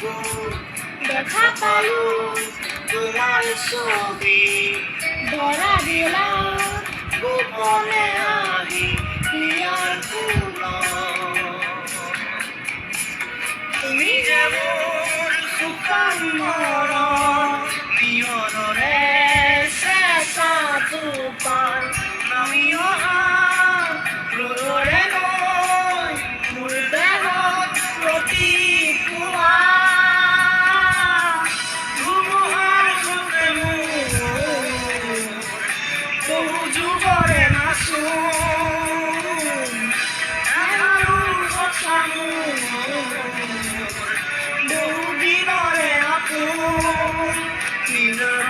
দেখা পালো তোমাৰ ছবি ধৰা দিলাম গোপনে আহি হিয়াৰ তুমি যেমন শুকান মৰণ নিয়নৰে চেঁচা তুফান নামি অহা ৰ'দৰে নৈ মোৰ দেহত প্ৰতিপুৱা ধুমুহাৰ সৈতে মোৰ বহু যুগৰে নাচোন এহাৰো সঁচা মোৰ বহু দিনৰে আপোন নিজৰ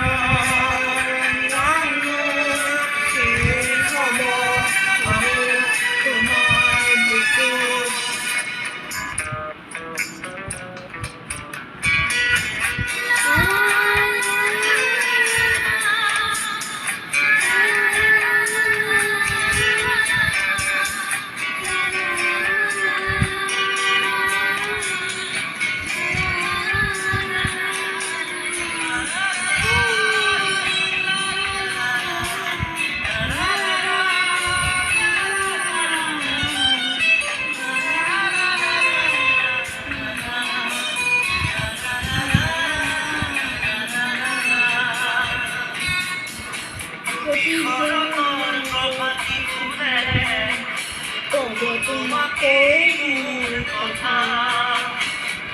তোমাকে মোৰ কথা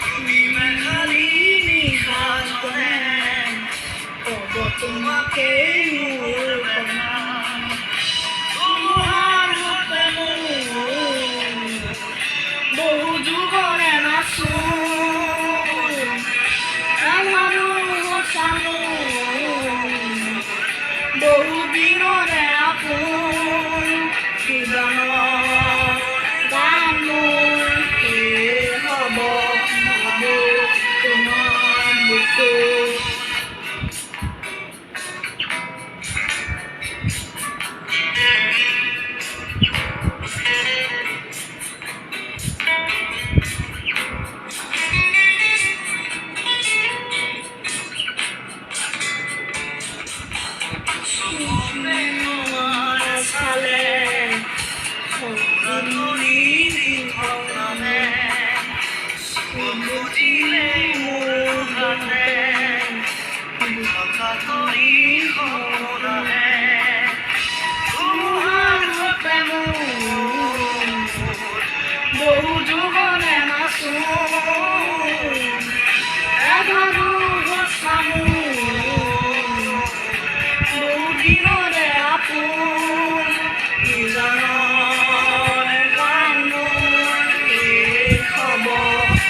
তুমি মেঘালী নিশাজনে ক'ব তোমাকে মোৰ কথা ধুমুহাৰ সৈতে মোৰ বহু যুগৰে নাচোন এহাৰো সঁচা মোৰ বহু দিনৰে আপোন কিজানৰ গান মোৰ শেষ হ'ব তোমাৰ বুকুত বহু যুগৰে নাচোন এহাৰো সঁচা মোৰ বহু দিনৰে আপোন কিজানৰ গান মোৰ শেষ হ'ব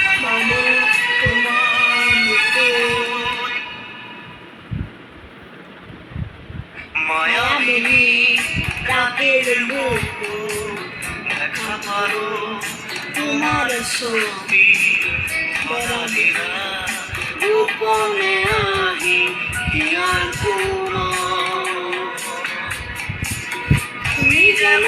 তোমাৰ বুকুত মায়াবিনী ৰাতেৰ বুকু দেখা পালো তোমাৰ ছবি বৰাদিনা গোপনে আহি হিয়াৰ তুমি যেন